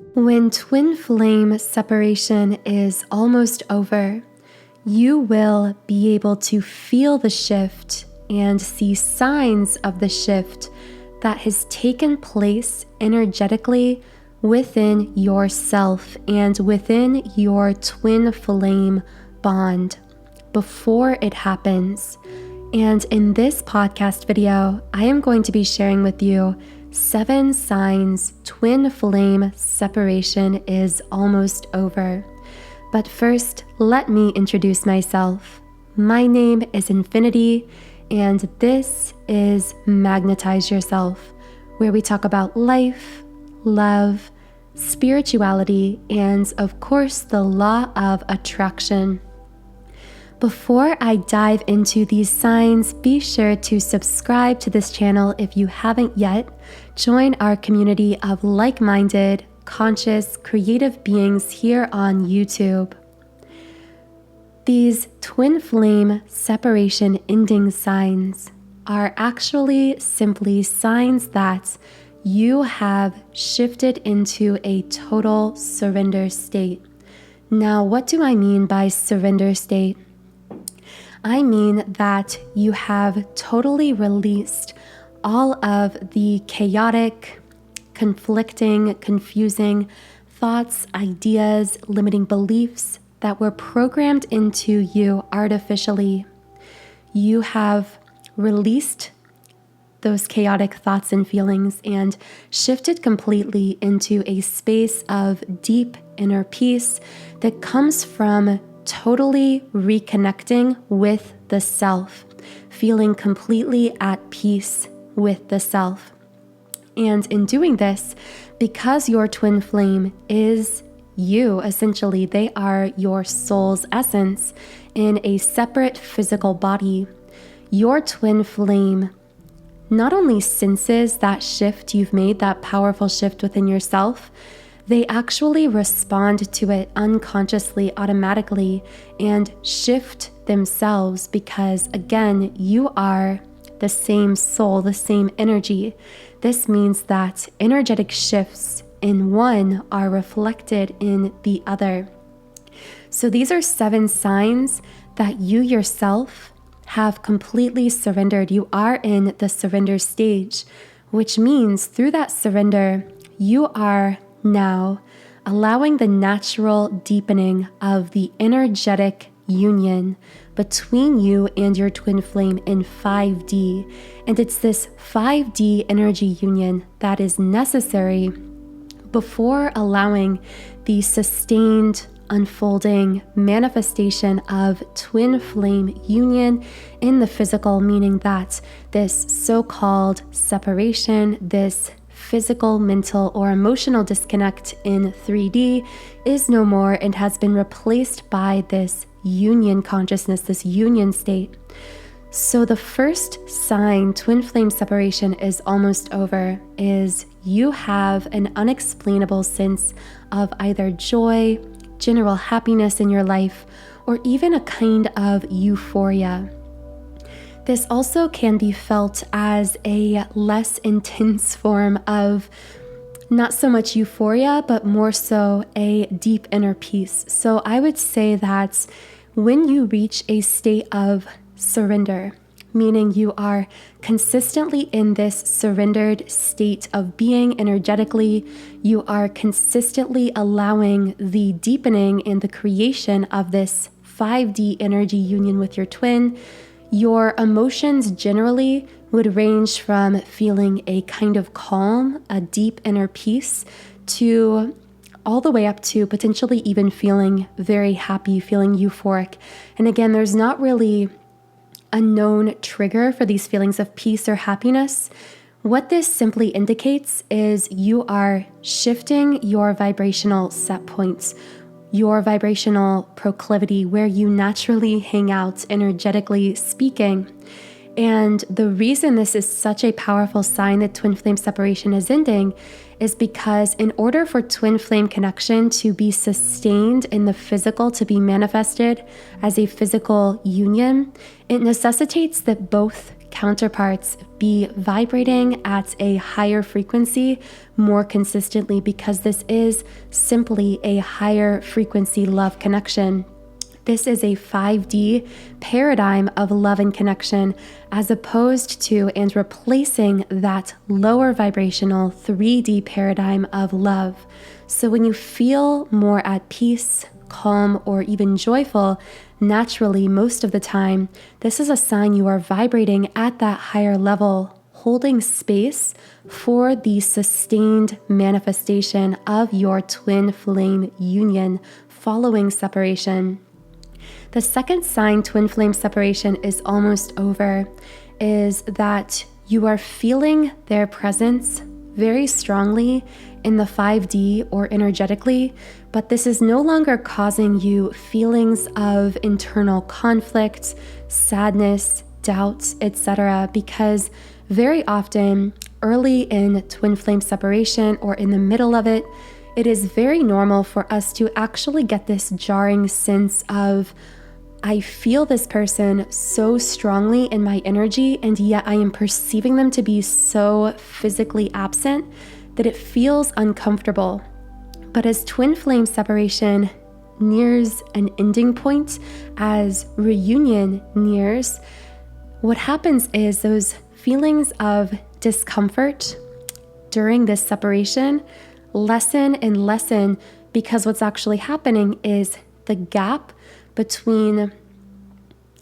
When twin flame separation is almost over, you will be able to feel the shift and see signs of the shift that has taken place energetically within yourself and within your twin flame bond before it happens. And in this podcast video, I am going to be sharing with you 7 signs twin flame separation is almost over. But first, let me introduce myself. My name is Infinity, and this is Magnetize Yourself, where we talk about life, love, spirituality, and of course, the law of attraction. Before I dive into these signs, be sure to subscribe to this channel if you haven't yet. Join our community of like-minded, conscious, creative beings here on YouTube. These twin flame separation ending signs are actually simply signs that you have shifted into a total surrender state. Now, what do I mean by surrender state? I mean that you have totally released all of the chaotic, conflicting, confusing thoughts, ideas, limiting beliefs that were programmed into you artificially. You have released those chaotic thoughts and feelings and shifted completely into a space of deep inner peace that comes from totally reconnecting with the self, feeling completely at peace with the self. And in doing this, because your twin flame is you, essentially, they are your soul's essence in a separate physical body, your twin flame not only senses that shift you've made, that powerful shift within yourself, they actually respond to it unconsciously, automatically, and shift themselves because, again, you are the same soul, the same energy. This means that energetic shifts in one are reflected in the other. So these are 7 signs that you yourself have completely surrendered. You are in the surrender stage, which means through that surrender, you are now allowing the natural deepening of the energetic union between you and your twin flame in 5D. And it's this 5D energy union that is necessary before allowing the sustained unfolding manifestation of twin flame union in the physical, meaning that this so-called separation, this physical, mental, or emotional disconnect in 3D is no more and has been replaced by this union consciousness, this union state. So the first sign twin flame separation is almost over is you have an unexplainable sense of either joy, general happiness in your life, or even a kind of euphoria. This also can be felt as a less intense form of not so much euphoria, but more so a deep inner peace. So I would say that when you reach a state of surrender, meaning you are consistently in this surrendered state of being energetically, you are consistently allowing the deepening and the creation of this 5D energy union with your twin, your emotions generally would range from feeling a kind of calm, a deep inner peace, to all the way up to potentially even feeling very happy, feeling euphoric. And again, there's not really a known trigger for these feelings of peace or happiness. What this simply indicates is you are shifting your vibrational set points, your vibrational proclivity, where you naturally hang out, energetically speaking. And the reason this is such a powerful sign that twin flame separation is ending is because in order for twin flame connection to be sustained in the physical, to be manifested as a physical union, it necessitates that both counterparts be vibrating at a higher frequency more consistently, because this is simply a higher frequency love connection. This is a 5D paradigm of love and connection, as opposed to and replacing that lower vibrational 3D paradigm of love. So when you feel more at peace, calm, or even joyful, naturally, most of the time, this is a sign you are vibrating at that higher level, holding space for the sustained manifestation of your twin flame union following separation. The second sign twin flame separation is almost over is that you are feeling their presence very strongly in the 5D or energetically, but this is no longer causing you feelings of internal conflict, sadness, doubt, etc. Because very often early in twin flame separation or in the middle of it, it is very normal for us to actually get this jarring sense of, I feel this person so strongly in my energy, and yet I am perceiving them to be so physically absent that it feels uncomfortable. But as twin flame separation nears an ending point, as reunion nears, what happens is those feelings of discomfort during this separation lessen and lessen, because what's actually happening is the gap between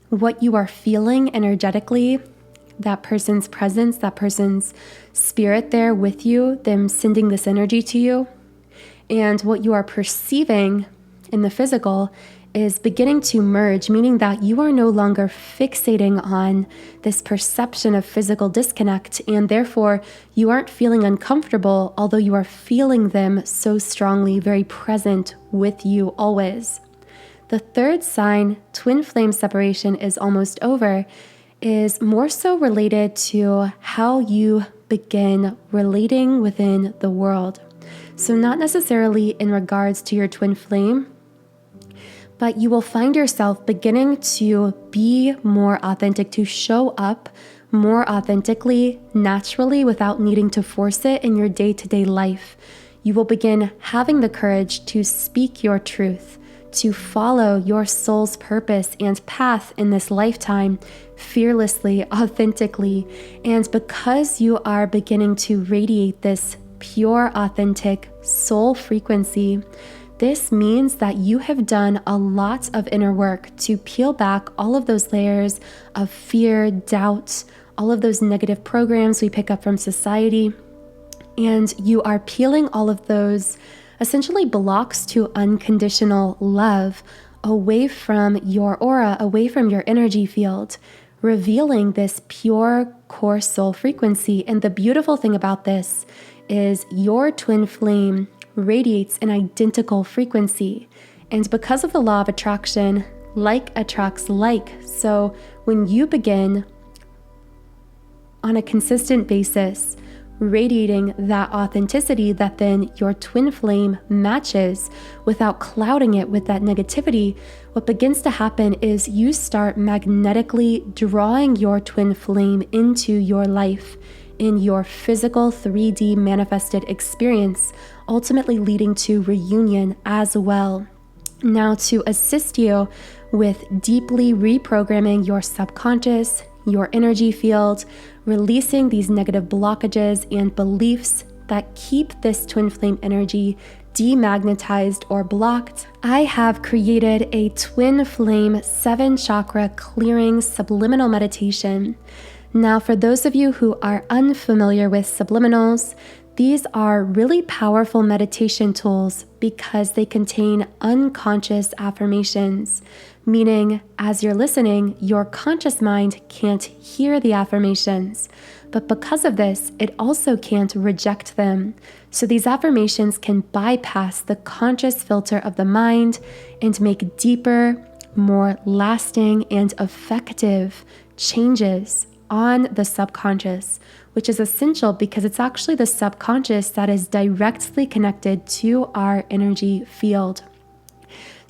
what you are feeling energetically, that person's presence, that person's spirit there with you, them sending this energy to you, and what you are perceiving in the physical is beginning to merge, meaning that you are no longer fixating on this perception of physical disconnect, and therefore you aren't feeling uncomfortable, although you are feeling them so strongly, very present with you always. The third sign, twin flame separation is almost over, is more so related to how you begin relating within the world. So not necessarily in regards to your twin flame, but you will find yourself beginning to be more authentic, to show up more authentically, naturally, without needing to force it in your day-to-day life. You will begin having the courage to speak your truth, to follow your soul's purpose and path in this lifetime fearlessly, authentically. And because you are beginning to radiate this pure, authentic soul frequency, this means that you have done a lot of inner work to peel back all of those layers of fear, doubt, all of those negative programs we pick up from society. And you are peeling all of those essentially blocks to unconditional love away from your aura, away from your energy field, revealing this pure core soul frequency. And the beautiful thing about this is your twin flame radiates an identical frequency. And because of the law of attraction, like attracts like. So when you begin on a consistent basis radiating that authenticity that then your twin flame matches without clouding it with that negativity, what begins to happen is you start magnetically drawing your twin flame into your life in your physical 3D manifested experience, ultimately leading to reunion as well. Now, to assist you with deeply reprogramming your subconscious, your energy field, releasing these negative blockages and beliefs that keep this twin flame energy demagnetized or blocked, I have created a twin flame 7 chakra clearing subliminal meditation. Now, for those of you who are unfamiliar with subliminals, these are really powerful meditation tools because they contain unconscious affirmations, meaning as you're listening, your conscious mind can't hear the affirmations, but because of this, it also can't reject them. So these affirmations can bypass the conscious filter of the mind and make deeper, more lasting, and effective changes on the subconscious, which is essential because it's actually the subconscious that is directly connected to our energy field.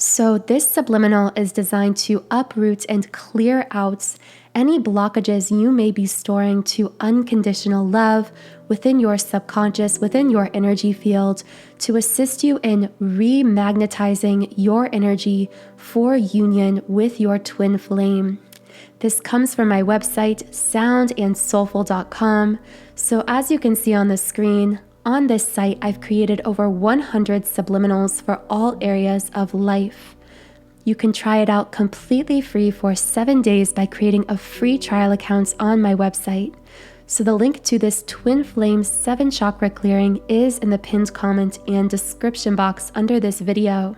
So this subliminal is designed to uproot and clear out any blockages you may be storing to unconditional love within your subconscious, within your energy field, to assist you in remagnetizing your energy for union with your twin flame. This comes from my website, soundandsoulful.com. So as you can see on the screen, on this site, I've created over 100 subliminals for all areas of life. You can try it out completely free for 7 days by creating a free trial account on my website. So the link to this Twin Flame 7 chakra clearing is in the pinned comment and description box under this video.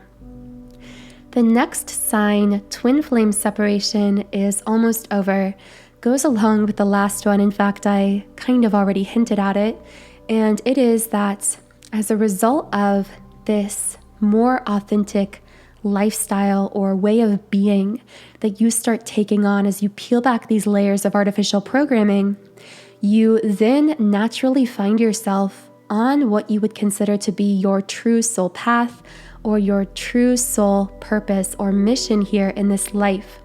The next sign, twin flame separation, is almost over. Goes along with the last one. In fact, I kind of already hinted at it. And it is that as a result of this more authentic lifestyle or way of being that you start taking on as you peel back these layers of artificial programming, you then naturally find yourself on what you would consider to be your true soul path or your true soul purpose or mission here in this life.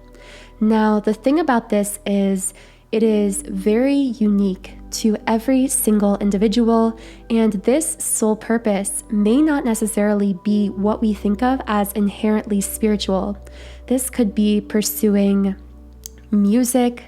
Now, the thing about this is it is very unique to every single individual, and this soul purpose may not necessarily be what we think of as inherently spiritual. This could be pursuing music,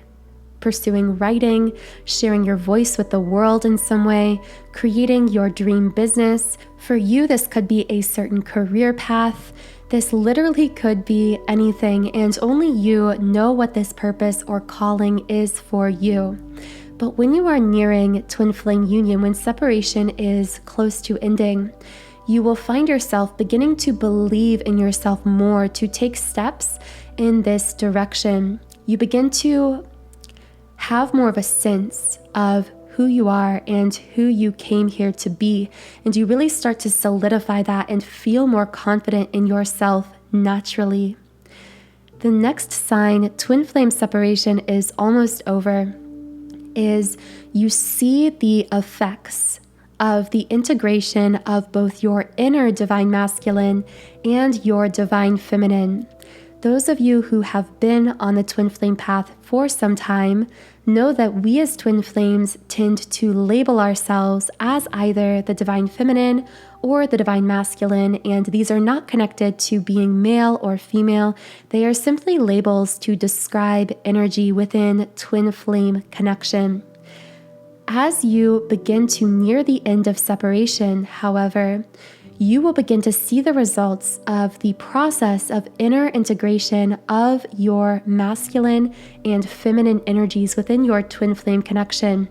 pursuing writing, sharing your voice with the world in some way, creating your dream business. For you, this could be a certain career path. This literally could be anything, and only you know what this purpose or calling is for you. But when you are nearing twin flame union, when separation is close to ending, you will find yourself beginning to believe in yourself more, to take steps in this direction. You begin to have more of a sense of who you are and who you came here to be. And you really start to solidify that and feel more confident in yourself naturally. The next sign, twin flame separation is almost over, is you see the effects of the integration of both your inner divine masculine and your divine feminine. Those of you who have been on the twin flame path for some time know that we as twin flames tend to label ourselves as either the divine feminine or the divine masculine, and these are not connected to being male or female. They are simply labels to describe energy within twin flame connection. As you begin to near the end of separation, however, you will begin to see the results of the process of inner integration of your masculine and feminine energies within your twin flame connection.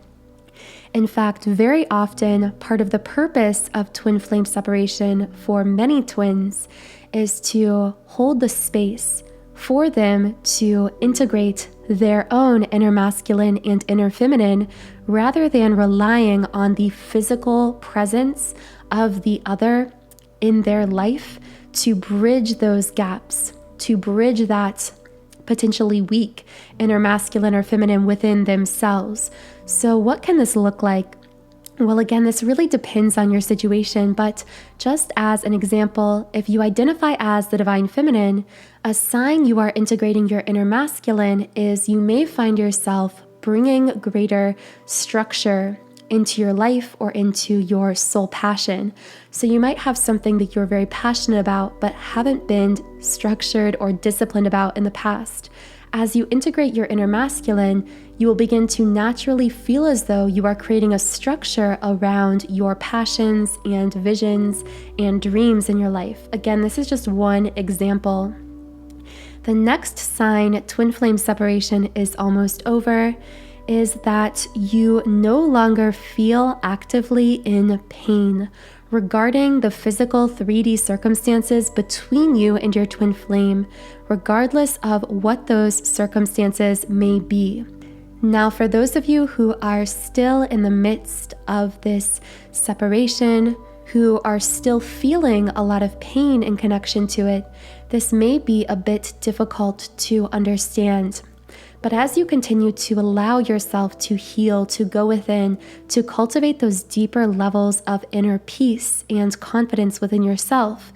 In fact, very often, part of the purpose of twin flame separation for many twins is to hold the space for them to integrate their own inner masculine and inner feminine rather than relying on the physical presence of the other in their life to bridge those gaps, to bridge that potentially weak inner masculine or feminine within themselves. So what can this look like? Well, again, this really depends on your situation, but just as an example, if you identify as the divine feminine, a sign you are integrating your inner masculine is you may find yourself bringing greater structure into your life or into your soul passion. So you might have something that you're very passionate about but haven't been structured or disciplined about in the past. As you integrate your inner masculine, you will begin to naturally feel as though you are creating a structure around your passions and visions and dreams in your life. Again, this is just one example. The next sign, twin flame separation is almost over, is that you no longer feel actively in pain regarding the physical 3D circumstances between you and your twin flame, regardless of what those circumstances may be. Now, for those of you who are still in the midst of this separation, who are still feeling a lot of pain in connection to it, this may be a bit difficult to understand. But as you continue to allow yourself to heal, to go within, to cultivate those deeper levels of inner peace and confidence within yourself,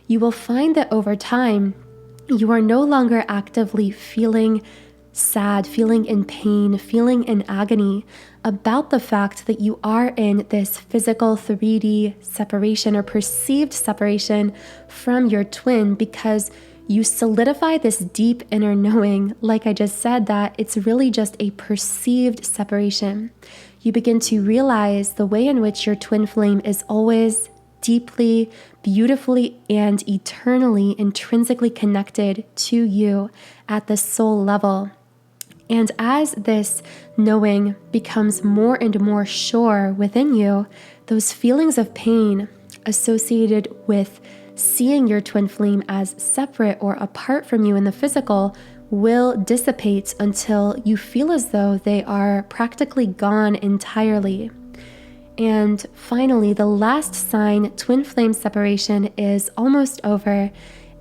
you will find that over time, you are no longer actively feeling sad, feeling in pain, feeling in agony about the fact that you are in this physical 3D separation or perceived separation from your twin, because you solidify this deep inner knowing, like I just said, that it's really just a perceived separation. You begin to realize the way in which your twin flame is always deeply, beautifully, and eternally intrinsically connected to you at the soul level. And as this knowing becomes more and more sure within you, those feelings of pain associated with seeing your twin flame as separate or apart from you in the physical will dissipate until you feel as though they are practically gone entirely. And finally, the last sign twin flame separation is almost over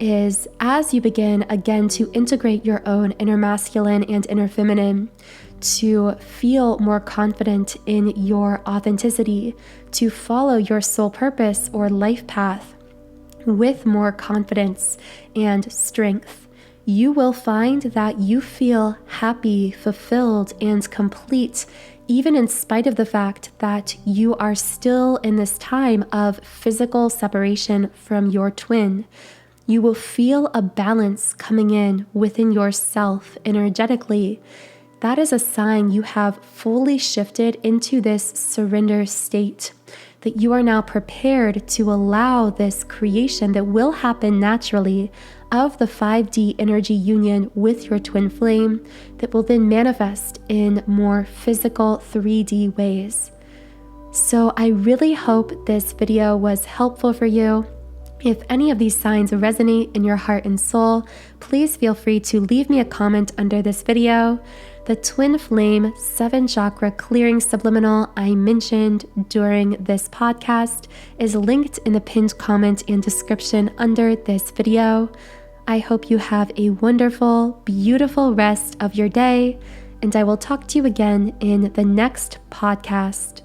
is as you begin again to integrate your own inner masculine and inner feminine, to feel more confident in your authenticity, to follow your soul purpose or life path with more confidence and strength. You will find that you feel happy, fulfilled, and complete, even in spite of the fact that you are still in this time of physical separation from your twin. You will feel a balance coming in within yourself energetically. That is a sign you have fully shifted into this surrender state, that you are now prepared to allow this creation that will happen naturally of the 5D energy union with your twin flame that will then manifest in more physical 3D ways. So I really hope this video was helpful for you. If any of these signs resonate in your heart and soul, please feel free to leave me a comment under this video. The twin flame 7 chakra clearing subliminal I mentioned during this podcast is linked in the pinned comment and description under this video. I hope you have a wonderful, beautiful rest of your day, and I will talk to you again in the next podcast.